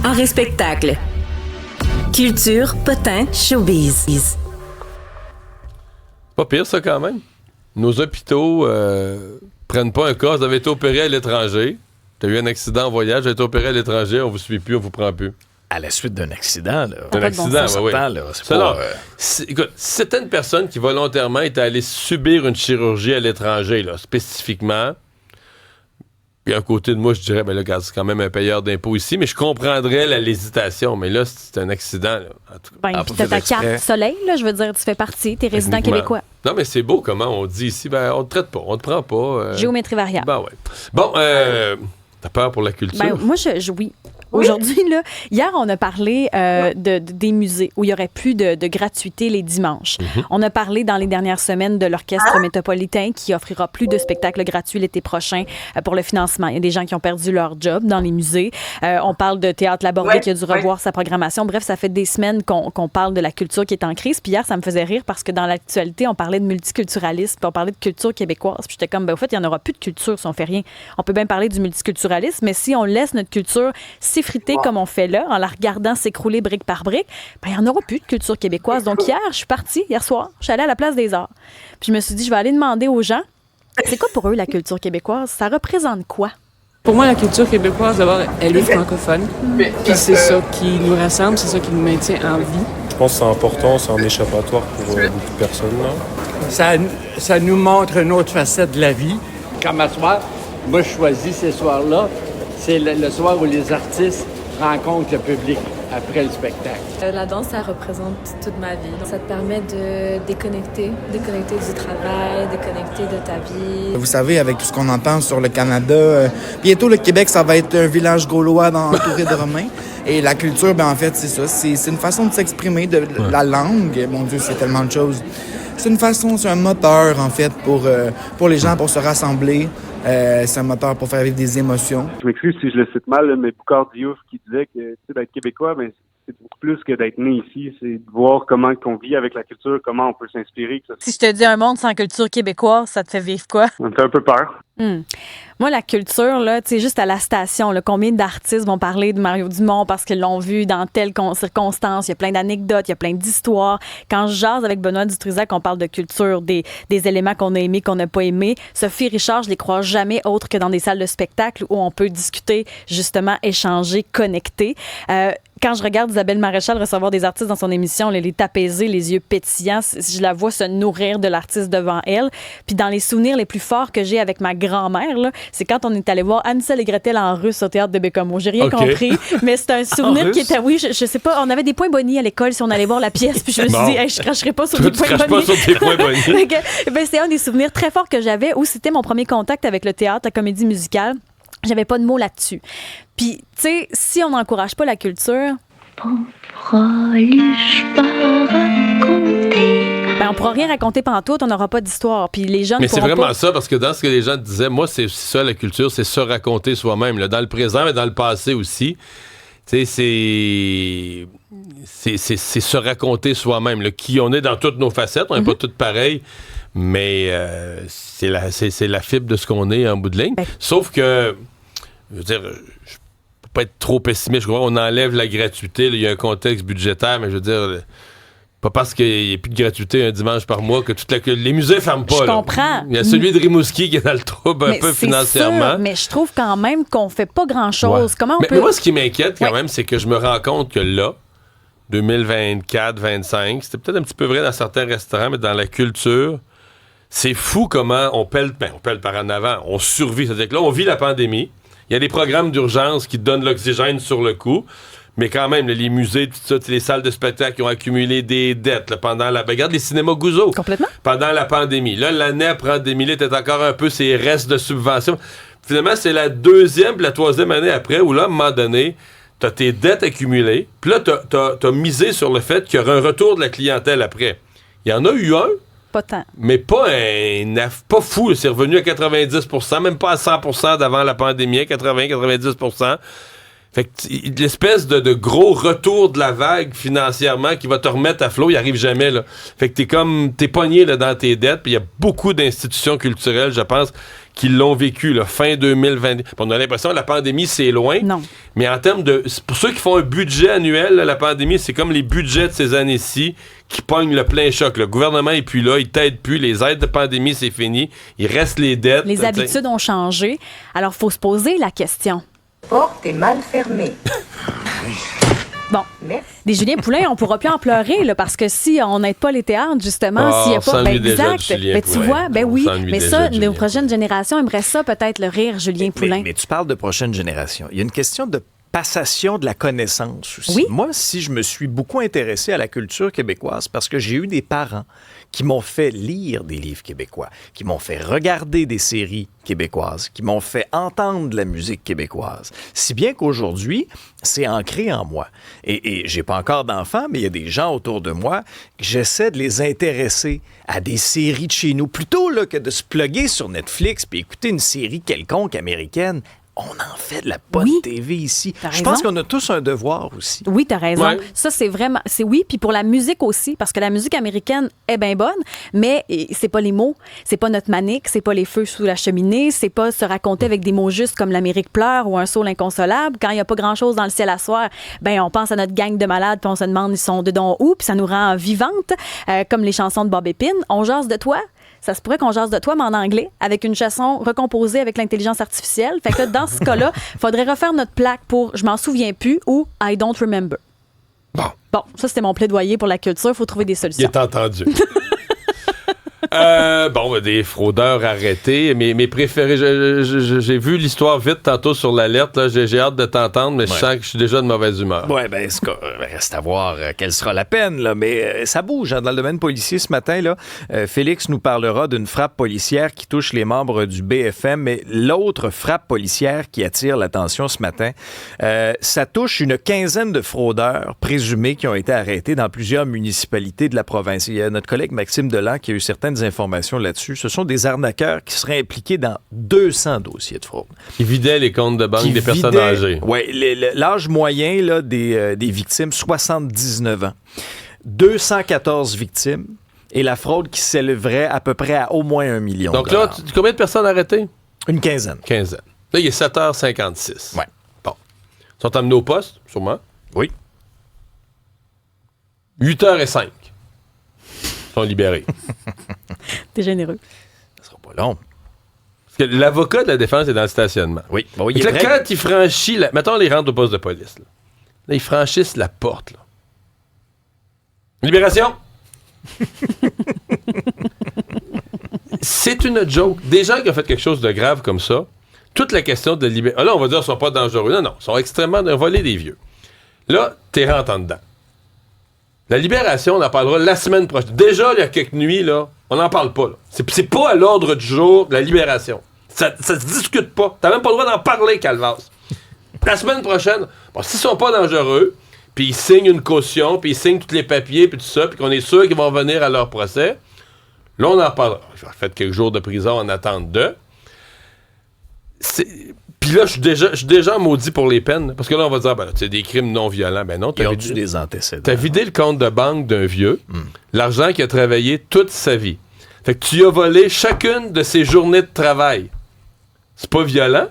Art et spectacle. Culture, potin, showbiz. Pas pire, ça, quand même. Nos hôpitaux prennent pas un cas. Vous avez été opéré à l'étranger. T'as eu un accident en voyage, vous avez été opéré à l'étranger, on vous suit plus, on vous prend plus. À la suite d'un accident, là. Un accident, oui. C'est pas... Écoute, si c'était une personne qui volontairement était allée subir une chirurgie à l'étranger, là, spécifiquement, puis à côté de moi, je dirais, ben là, c'est quand même un payeur d'impôts ici, mais je comprendrais l'hésitation. Mais là, c'est un accident, là. En tout cas. Puis t'as ta carte soleil, là, je veux dire, tu fais partie, t'es résident québécois. Non, mais c'est beau comment on dit ici, ben on te traite pas, on te prend pas. Géométrie variable. Ben ouais. Bon, t'as peur pour la culture? Ben, moi, oui. Aujourd'hui, là, hier, on a parlé des musées où il y aurait plus de gratuité les dimanches. Mm-hmm. On a parlé dans les dernières semaines de l'Orchestre métropolitain qui offrira plus de spectacles gratuits l'été prochain pour le financement. Il y a des gens qui ont perdu leur job dans les musées. On parle de Théâtre Labordé qui a dû revoir sa programmation. Bref, ça fait des semaines qu'on parle de la culture qui est en crise. Puis hier, ça me faisait rire parce que dans l'actualité, on parlait de multiculturalisme, puis on parlait de culture québécoise. Puis j'étais comme, ben, au fait, il n'y en aura plus de culture si on fait rien. On peut bien parler du multiculturalisme, mais si on laisse notre culture s'effriter comme on fait là, en la regardant s'écrouler brique par brique, ben, il n'y en aura plus de culture québécoise. Donc hier, je suis partie, hier soir, je suis allée à la Place des Arts. Puis je me suis dit, je vais aller demander aux gens, c'est quoi pour eux la culture québécoise? Ça représente quoi? Pour moi, la culture québécoise, d'abord, elle est francophone. Puis c'est ça qui nous rassemble, c'est ça qui nous maintient en vie. Je pense que c'est important, c'est un échappatoire pour beaucoup de personnes. Là. Ça nous montre une autre facette de la vie. Comme à soir, moi, je choisis ces soirs-là. C'est le soir où les artistes rencontrent le public après le spectacle. La danse, ça représente toute ma vie. Ça te permet de déconnecter du travail, déconnecter de ta vie. Vous savez, avec tout ce qu'on entend sur le Canada, bientôt le Québec, ça va être un village gaulois entouré de Romains. Et la culture, ben en fait, c'est ça. C'est une façon de s'exprimer, la langue. Mon Dieu, c'est tellement de choses. C'est une façon, c'est un moteur, en fait, pour les gens, pour se rassembler. C'est un moteur pour faire vivre des émotions. Je m'excuse si je le cite mal, mais Boucard Diouf qui disait que d'être québécois, ben, c'est beaucoup plus que d'être né ici. C'est de voir comment on vit avec la culture, comment on peut s'inspirer. Si je te dis un monde sans culture québécoise, ça te fait vivre quoi? Ça me fait un peu peur. Moi, la culture, là, tu sais, juste à la station, là, combien d'artistes vont parler de Mario Dumont parce qu'ils l'ont vu dans telle circonstance? Il y a plein d'anecdotes, il y a plein d'histoires. Quand je jase avec Benoît Dutrisac, on parle de culture, des éléments qu'on a aimés, qu'on n'a pas aimés. Sophie Richard, je les croise jamais autres que dans des salles de spectacle où on peut discuter, justement, échanger, connecter. Quand je regarde Isabelle Maréchal recevoir des artistes dans son émission, les apaisés, les yeux pétillants, je la vois se nourrir de l'artiste devant elle. Puis dans les souvenirs les plus forts que j'ai avec ma grand-mère, là, c'est quand on est allé voir Hansel et Gretel en russe au théâtre de Bécomo. J'ai rien compris, mais c'est un souvenir qui était, oui, je sais pas, on avait des points bonnies à l'école si on allait voir la pièce, puis je me suis dit, hey, je cracherai pas sur des points bonnies. Pas sur tes points bonnies. Ben, c'est un des souvenirs très forts que j'avais où c'était mon premier contact avec le théâtre, la comédie musicale. J'avais pas de mots là-dessus. Puis, tu sais, si on n'encourage pas la culture... Ben, on pourra rien raconter pendant tout, on n'aura pas d'histoire. Puis les jeunes. Mais c'est vraiment ça, parce que dans ce que les gens disaient, moi, c'est ça la culture, c'est se raconter soi-même, là, dans le présent, mais dans le passé aussi. Tu sais, c'est se raconter soi-même, là, qui on est dans toutes nos facettes, on n'est pas toutes pareilles, mais c'est la fibre de ce qu'on est en bout de ligne. Sauf que, je veux dire, je peux pas être trop pessimiste, je crois qu'on enlève la gratuité, il y a un contexte budgétaire, mais je veux dire... Pas parce qu'il n'y a plus de gratuité un dimanche par mois que les musées ne ferment pas. Je comprends. Il y a celui de Rimouski qui est dans le trouble un peu financièrement. Sûr, mais je trouve quand même qu'on ne fait pas grand-chose. Ouais. Comment on peut... Mais moi, ce qui m'inquiète quand même, c'est que je me rends compte que là, 2024-25, c'était peut-être un petit peu vrai dans certains restaurants, mais dans la culture, c'est fou comment on pèle par en avant. On survit. C'est-à-dire que là, on vit la pandémie. Il y a des programmes d'urgence qui donnent l'oxygène sur le coup. Mais quand même, les musées, tout ça, les salles de spectacle qui ont accumulé des dettes là, pendant la... Regarde les cinémas Gouzeau. Complètement. Pendant la pandémie. Là, la NEP rend des milliers, peut-être encore un peu ses restes de subventions. Finalement, c'est la deuxième puis la troisième année après où là, à un moment donné, t'as tes dettes accumulées. Puis là, t'as misé sur le fait qu'il y aura un retour de la clientèle après. Il y en a eu un. Pas tant. Mais pas fou. C'est revenu à 90%, même pas à 100% d'avant la pandémie, 80-90%. Fait que l'espèce de gros retour de la vague financièrement qui va te remettre à flot, il arrive jamais, là. Fait que t'es pogné là, dans tes dettes, puis il y a beaucoup d'institutions culturelles, je pense, qui l'ont vécu, là, fin 2020. On a l'impression que la pandémie, c'est loin. Non. Mais en termes de... Pour ceux qui font un budget annuel, là, la pandémie, c'est comme les budgets de ces années-ci qui pognent le plein choc. Le gouvernement est plus là, il t'aide plus, les aides de pandémie, c'est fini. Il reste les dettes. Les habitudes ont changé. Alors, il faut se poser la question. Porte est mal fermée. Bon, des Julien Poulin, on pourra plus en pleurer là, parce que si on n'aide pas les théâtres, justement, s'il n'y a pas... exact. Tu vois, oui, mais ça, nos prochaines générations aimeraient ça, peut-être, le rire Julien Poulin. Mais tu parles de prochaine génération. Il y a une question de passation de la connaissance aussi. Oui. Moi, si je me suis beaucoup intéressé à la culture québécoise, parce que j'ai eu des parents qui m'ont fait lire des livres québécois, qui m'ont fait regarder des séries québécoises, qui m'ont fait entendre de la musique québécoise. Si bien qu'aujourd'hui, c'est ancré en moi. Et j'ai pas encore d'enfants, mais il y a des gens autour de moi que j'essaie de les intéresser à des séries de chez nous. Plutôt là, que de se plugger sur Netflix puis écouter une série quelconque américaine, on en fait de la bonne TV ici. Je pense qu'on a tous un devoir aussi. Oui, t'as raison. Ouais. Ça, c'est vraiment... Oui, puis pour la musique aussi, parce que la musique américaine est bien bonne, mais c'est pas les mots, c'est pas notre manique, c'est pas les feux sous la cheminée, c'est pas se raconter avec des mots justes comme l'Amérique pleure ou un saule inconsolable. Quand il y a pas grand-chose dans le ciel à soir, ben on pense à notre gang de malades puis on se demande ils sont dedans où, puis ça nous rend vivantes, comme les chansons de Bob Épine. On jase de toi. Ça se pourrait qu'on jase de toi, mais en anglais, avec une chanson recomposée avec l'intelligence artificielle. Fait que dans ce cas-là, il faudrait refaire notre plaque pour « Je m'en souviens plus » ou « I don't remember ». Bon, ça, c'était mon plaidoyer pour la culture. Il faut trouver des solutions. Il est entendu. Des fraudeurs arrêtés. Mes préférés, j'ai vu l'histoire vite tantôt sur l'alerte. Là. J'ai hâte de t'entendre, mais je sens que je suis déjà de mauvaise humeur. Oui, reste à voir quelle sera la peine. Là. Mais ça bouge dans le domaine policier ce matin. Là. Félix nous parlera d'une frappe policière qui touche les membres du BFM, mais l'autre frappe policière qui attire l'attention ce matin, ça touche une quinzaine de fraudeurs présumés qui ont été arrêtés dans plusieurs municipalités de la province. Il y a notre collègue Maxime Delan qui a eu certaines informations là-dessus. Ce sont des arnaqueurs qui seraient impliqués dans 200 dossiers de fraude. Qui vidaient les comptes de banque des personnes âgées. Oui, l'âge moyen là, des victimes, 79 ans. 214 victimes et la fraude qui s'élèverait à peu près à au moins 1 million de dollars. Donc là, combien de personnes arrêtées? Une quinzaine. Là, il est 7h56. Ouais. Bon. Ils sont amenés au poste, sûrement? Oui. 8h05. Ils sont libérés. T'es généreux. Ça sera pas long. Parce que l'avocat de la défense est dans le stationnement. Oui. Bon, quand il franchit... Mettons, les rentre au poste de police. Là, ils franchissent la porte. Là. Libération! C'est une joke. Des gens qui ont fait quelque chose de grave comme ça, toute la question de libération... Là, on va dire qu'ils sont pas dangereux. Non, ils sont extrêmement... volés des vieux. Là, t'es rentré en dedans. La libération, on en parlera la semaine prochaine. Déjà, il y a quelques nuits, là, on n'en parle pas. Là. C'est pas à l'ordre du jour, la libération. Ça se discute pas. T'as même pas le droit d'en parler, Calvas. La semaine prochaine, s'ils sont pas dangereux, puis ils signent une caution, puis ils signent tous les papiers, puis tout ça, puis qu'on est sûr qu'ils vont venir à leur procès, là, on en parlera. J'ai fait quelques jours de prison en attente d'eux. Puis là, je suis déjà maudit pour les peines. Parce que là, on va dire, c'est des crimes non violents. Ben non, ils ont dû des antécédents. T'as vidé le compte de banque d'un vieux, l'argent qu'il a travaillé toute sa vie. Fait que tu as volé chacune de ses journées de travail. C'est pas violent.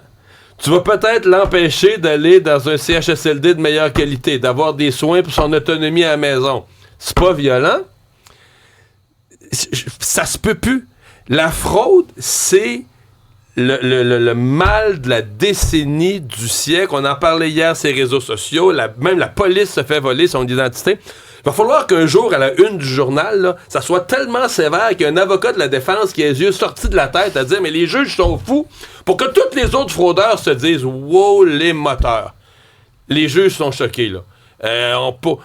Tu vas peut-être l'empêcher d'aller dans un CHSLD de meilleure qualité, d'avoir des soins pour son autonomie à la maison. C'est pas violent. Ça se peut plus. La fraude, c'est... Le mal de la décennie du siècle. On en parlait hier sur les réseaux sociaux. Même la police se fait voler son identité. Il va falloir qu'un jour, à la une du journal, là, ça soit tellement sévère qu'il y a un avocat de la défense qui a les yeux sortis de la tête à dire « Mais les juges sont fous » pour que tous les autres fraudeurs se disent « Wow, les moteurs ». Les juges sont choqués, là. Pour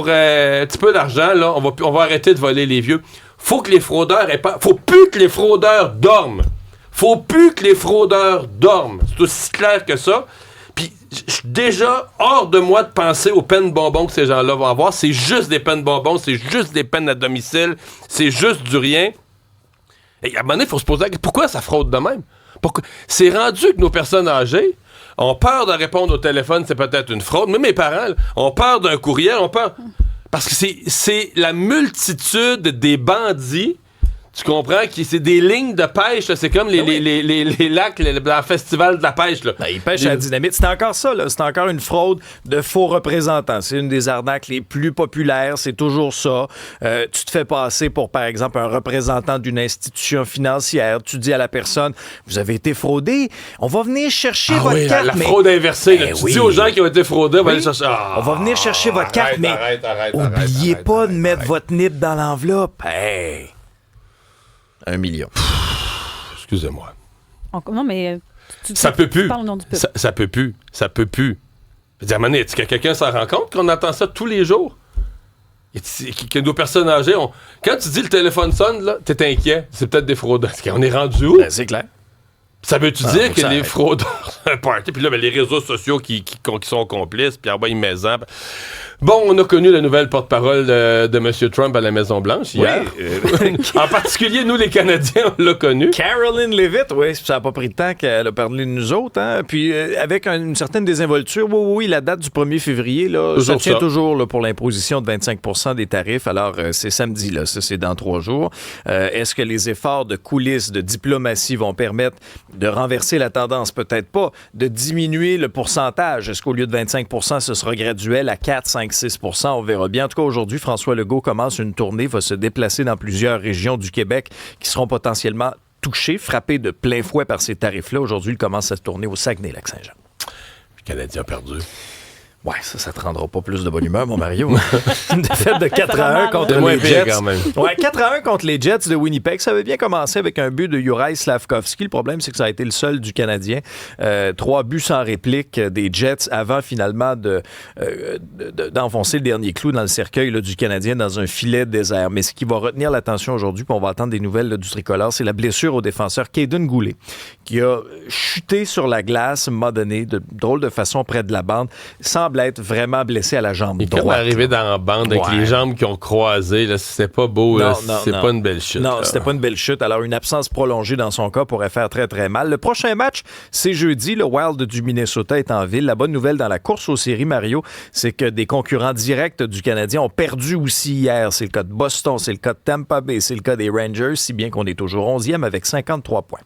un petit peu d'argent, là, on va arrêter de voler les vieux. Faut que les fraudeurs faut plus que les fraudeurs dorment. Faut plus que les fraudeurs dorment. C'est aussi clair que ça. Puis, je suis déjà hors de moi de penser aux peines bonbons que ces gens-là vont avoir. C'est juste des peines bonbons, c'est juste des peines à domicile, c'est juste du rien. Et à un moment donné, il faut se poser la question, pourquoi ça fraude de même? C'est rendu que nos personnes âgées ont peur de répondre au téléphone, c'est peut-être une fraude. Même mes parents, là, ont peur d'un courriel, ont peur... Parce que c'est la multitude des bandits, tu comprends, c'est des lignes de pêche, là, c'est comme les lacs, le festival de la pêche. Là. Ils pêchent à la dynamite. C'est encore ça, là. C'est encore une fraude de faux représentants. C'est une des arnaques les plus populaires, c'est toujours ça. Tu te fais passer pour, par exemple, un représentant d'une institution financière. Tu dis à la personne, vous avez été fraudé, on va venir chercher votre carte. La fraude inversée. Là. Tu dis aux gens qui ont été fraudés, on va aller chercher... on va venir chercher votre carte, mais oubliez pas de mettre votre NIP dans l'enveloppe. Hey! 1 million. Excusez-moi. Non, mais... Ça peut plus. Parle au nom du peuple. Ça peut plus. Ça peut plus. Je veux dire, à est-ce que quelqu'un s'en rend compte qu'on entend ça tous les jours? Que nos personnes âgées ont... Quand tu dis le téléphone sonne, là, t'es inquiet. C'est peut-être des fraudeurs. On est rendu où? C'est clair. Ça veut-tu dire que les fraudeurs... un party, puis là, les réseaux sociaux qui sont complices, puis en bas, ils maison. Bon, on a connu la nouvelle porte-parole de M. Trump à la Maison-Blanche hier. Oui. En particulier, nous, les Canadiens, on l'a connu. Caroline Leavitt, oui, ça n'a pas pris de temps qu'elle a parlé de nous autres. Hein? Puis, avec une certaine désinvolture, oui, la date du 1er février, là, ça tient toujours là, pour l'imposition de 25 % des tarifs. Alors, c'est samedi, là, ça, c'est dans 3 jours. Est-ce que les efforts de coulisses, de diplomatie vont permettre de renverser la tendance? Peut-être pas. De diminuer le pourcentage. Est-ce qu'au lieu de 25 % ce sera graduel à 4, 5, 6 % on verra bien. En tout cas, aujourd'hui, François Legault commence une tournée, va se déplacer dans plusieurs régions du Québec qui seront potentiellement touchées, frappées de plein fouet par ces tarifs-là. Aujourd'hui, il commence à se tourner au Saguenay-Lac-Saint-Jean. Le Canadien a perdu. Ouais, ça te rendra pas plus de bonne humeur, mon Mario. Une défaite de 4-1 contre les Jets. Quand même. Ouais, 4-1 contre les Jets de Winnipeg. Ça avait bien commencé avec un but de Juraj Slafkovský. Le problème, c'est que ça a été le seul du Canadien. 3 buts sans réplique des Jets avant finalement d'enfoncer le dernier clou dans le cercueil là, du Canadien dans un filet désert. Mais ce qui va retenir l'attention aujourd'hui, puis on va attendre des nouvelles là, du tricolore, c'est la blessure au défenseur Kaden Goulet, qui a chuté sur la glace, m'a donné de drôle de façon près de la bande, semble être vraiment blessé à la jambe droite. Il est arrivé dans la bande avec les jambes qui ont croisé. Là, c'était pas beau. Non, c'est pas une belle chute. Non, c'était pas une belle chute. Alors, une absence prolongée dans son cas pourrait faire très, très mal. Le prochain match, c'est jeudi. Le Wild du Minnesota est en ville. La bonne nouvelle dans la course aux séries, Mario, c'est que des concurrents directs du Canadien ont perdu aussi hier. C'est le cas de Boston, c'est le cas de Tampa Bay, c'est le cas des Rangers, si bien qu'on est toujours 11e avec 53 points.